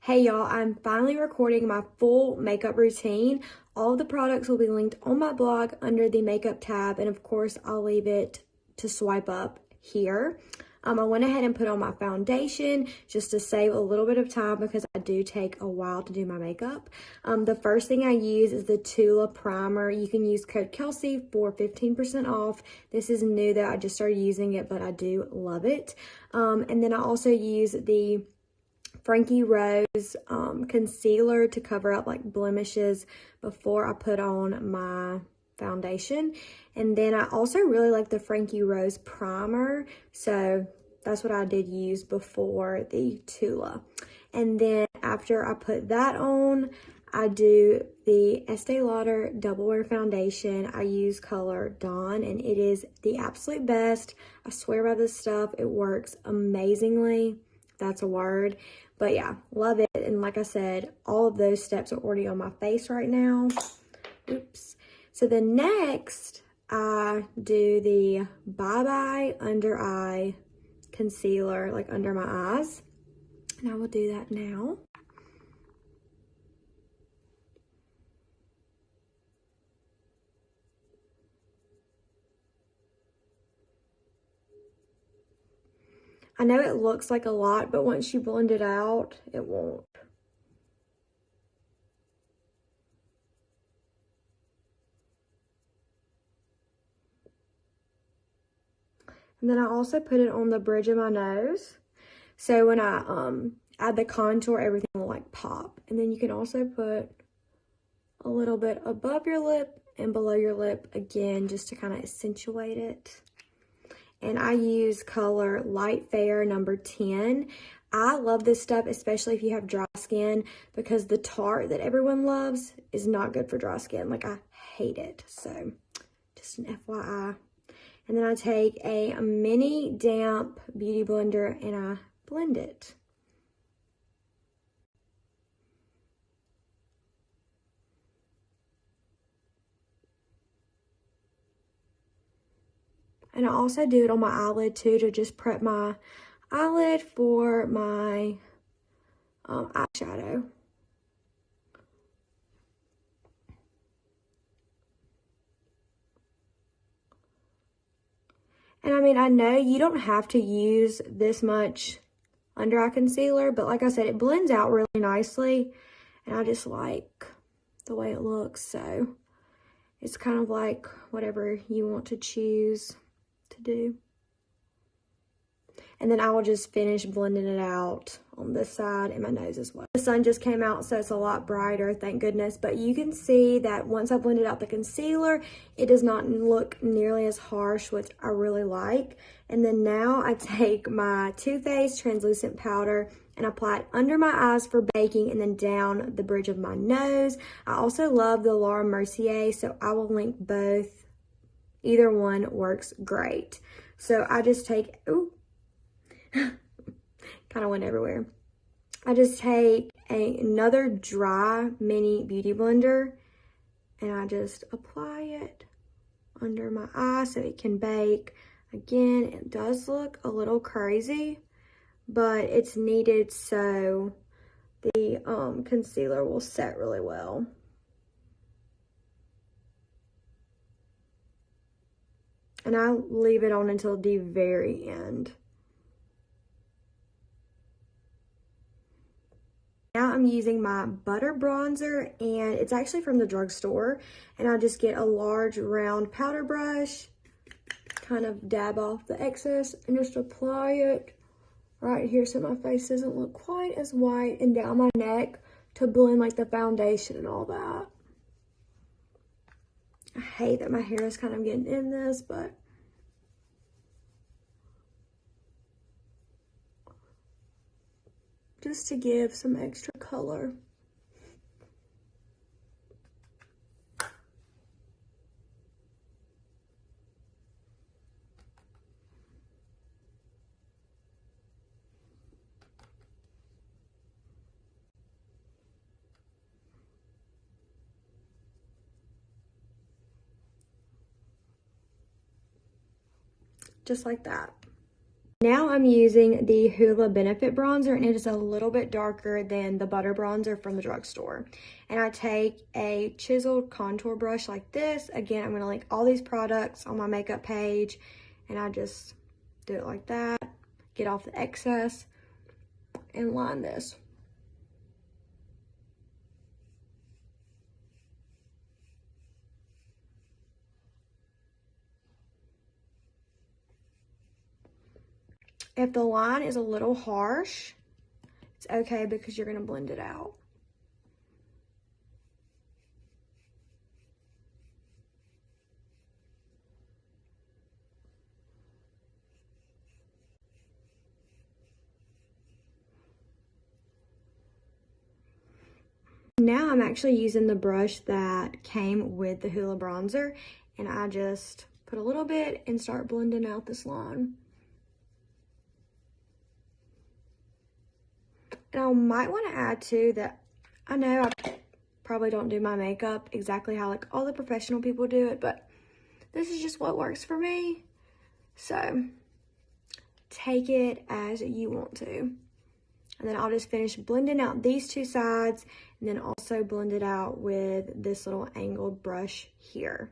Hey y'all, I'm finally recording my full makeup routine. All of the products will be linked on my blog under the makeup tab, and of course I'll leave it to swipe up here. I went ahead and put on my foundation just to save a little bit of time because I do take a while to do my makeup. The first thing I use is the Tula primer. You can use code Kelsey for 15% off. This is new though, I just started using it, but I do love it. And then I also use the Frankie Rose concealer to cover up like blemishes before I put on my foundation. And then I also really like the Frankie Rose primer, so that's what I did use before the Tula. And then after I put that on, I do the Estee Lauder Double Wear Foundation. I use color Dawn, and it is the absolute best. I swear by this stuff, it works amazingly. That's a word. But yeah, love it. And like I said, all of those steps are already on my face right now. Oops. So then next, I do the Bye Bye Under Eye Concealer, like under my eyes. And I will do that now. I know it looks like a lot, but once you blend it out, it won't. And then I also put it on the bridge of my nose. So when I add the contour, everything will like pop. And then you can also put a little bit above your lip and below your lip again, just to kind of accentuate it. And I use color Light Fair number 10. I love this stuff, especially if you have dry skin, because the Tarte that everyone loves is not good for dry skin. Like, I hate it. So, just an FYI. And then I take a mini damp beauty blender and I blend it. And I also do it on my eyelid too, to just prep my eyelid for my eyeshadow. And I mean, I know you don't have to use this much under eye concealer, but like I said, it blends out really nicely. And I just like the way it looks. So it's kind of like whatever you want to choose to do. And then I will just finish blending it out on this side and my nose as well. The sun just came out, so it's a lot brighter, thank goodness. But you can see that once I blended out the concealer, it does not look nearly as harsh, which I really like. And then now I take my Too Faced translucent powder and apply it under my eyes for baking and then down the bridge of my nose. I also love the Laura Mercier, so I will link both. Either one works great. So I just take, ooh, kind of went everywhere. I just take another dry mini beauty blender and I just apply it under my eye so it can bake. Again, it does look a little crazy, but it's needed so the concealer will set really well. And I leave it on until the very end. Now I'm using my butter bronzer, and it's actually from the drugstore. And I just get a large round powder brush, kind of dab off the excess, and just apply it right here so my face doesn't look quite as white, and down my neck to blend like the foundation and all that. I hate that my hair is kind of getting in this, but just to give some extra color. Just like that. Now I'm using the Hoola Benefit Bronzer, and it is a little bit darker than the Butter Bronzer from the drugstore. And I take a chiseled contour brush like this. Again, I'm going to link all these products on my makeup page, and I just do it like that, get off the excess, and line this. If the line is a little harsh, it's okay because you're going to blend it out. Now I'm actually using the brush that came with the Hoola bronzer, and I just put a little bit and start blending out this line. And I might want to add too that I know I probably don't do my makeup exactly how like all the professional people do it, but this is just what works for me. So take it as you want to. And then I'll just finish blending out these two sides and then also blend it out with this little angled brush here.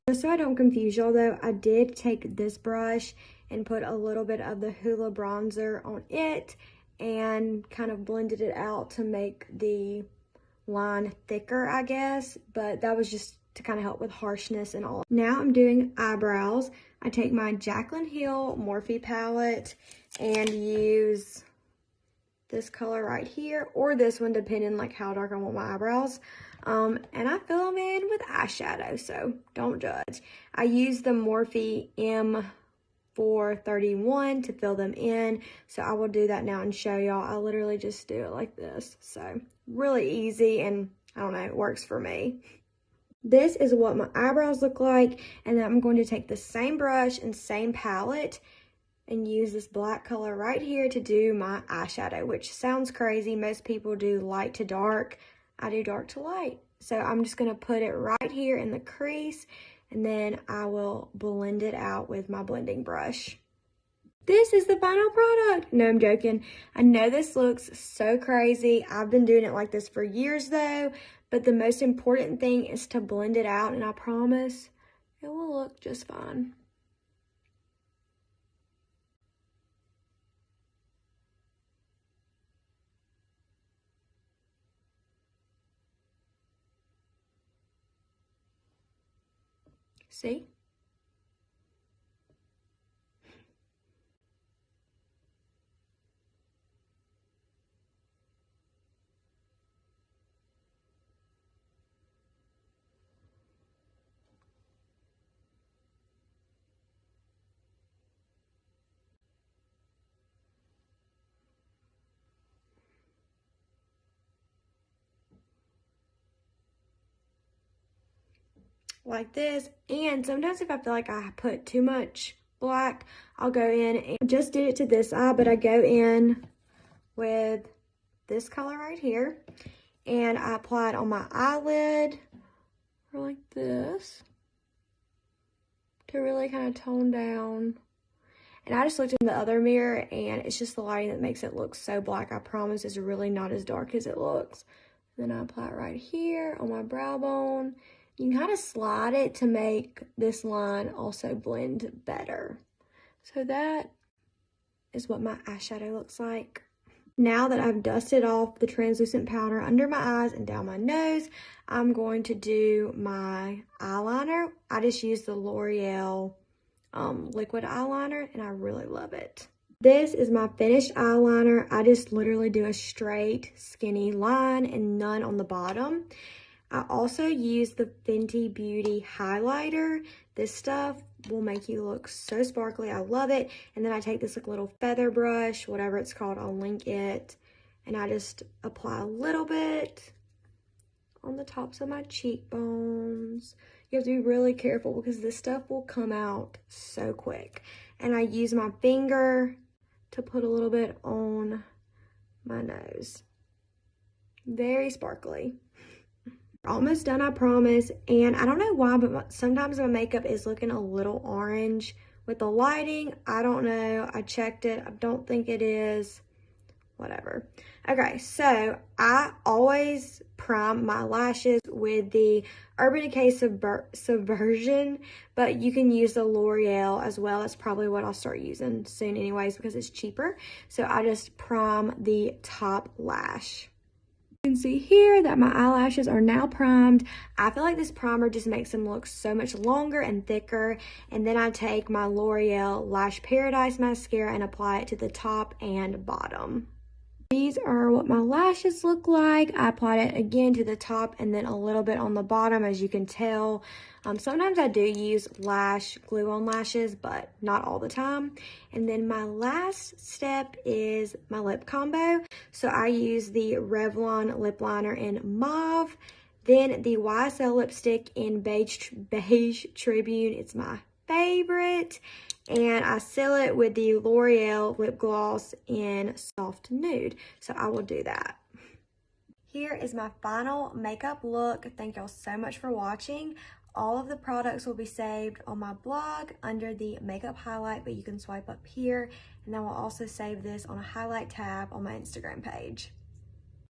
Just so I don't confuse y'all though, I did take this brush and put a little bit of the Hoola bronzer on it and kind of blended it out to make the line thicker, I guess, but that was just to kind of help with harshness and all. Now I'm doing eyebrows. I take my Jaclyn Hill Morphe palette and use this color right here or this one depending like how dark I want my eyebrows. And I fill them in with eyeshadow, so don't judge. I use the Morphe M431 to fill them in, so I will do that now and show y'all. I literally just do it like this, so really easy, and I don't know, it works for me. This is what my eyebrows look like, and then I'm going to take the same brush and same palette and use this black color right here to do my eyeshadow, which sounds crazy. Most people do light to dark. I do dark to light. So I'm just going to put it right here in the crease, and then I will blend it out with my blending brush. This is the final product. No, I'm joking. I know this looks so crazy. I've been doing it like this for years though, but the most important thing is to blend it out, and I promise it will look just fine. See? Like this. And sometimes if I feel like I put too much black, I'll go in and just did it to this eye, but I go in with this color right here and I apply it on my eyelid or like this to really kind of tone down. And I just looked in the other mirror and it's just the lighting that makes it look so black. I promise it's really not as dark as it looks. Then I apply it right here on my brow bone. You can kind of slide it to make this line also blend better. So that is what my eyeshadow looks like. Now that I've dusted off the translucent powder under my eyes and down my nose, I'm going to do my eyeliner. I just use the L'Oreal liquid eyeliner and I really love it. This is my finished eyeliner. I just literally do a straight skinny line and none on the bottom. I also use the Fenty Beauty highlighter. This stuff will make you look so sparkly. I love it. And then I take this like little feather brush, whatever it's called, I'll link it. And I just apply a little bit on the tops of my cheekbones. You have to be really careful because this stuff will come out so quick. And I use my finger to put a little bit on my nose. Very sparkly. Almost done, I promise. And I don't know why, but sometimes my makeup is looking a little orange with the lighting, I don't know. I checked it. I don't think it is. Whatever. Okay, so I always prime my lashes with the Urban Decay Subversion, but you can use the L'Oreal as well. That's probably what I'll start using soon anyways because it's cheaper. So I just prime the top lash. You can see here that my eyelashes are now primed. I feel like this primer just makes them look so much longer and thicker. And then I take my L'Oreal Lash Paradise mascara and apply it to the top and bottom. These are what my lashes look like. I applied it again to the top and then a little bit on the bottom, as you can tell. Sometimes I do use lash glue on lashes, but not all the time. And then my last step is my lip combo. So I use the Revlon lip liner in mauve, then the YSL lipstick in beige Tribune. It's my favorite. And I seal it with the L'Oreal lip gloss in soft nude. So I will do that. Here is my final makeup look. Thank y'all so much for watching. All of the products will be saved on my blog under the makeup highlight, but you can swipe up here. And then we'll also save this on a highlight tab on my Instagram page.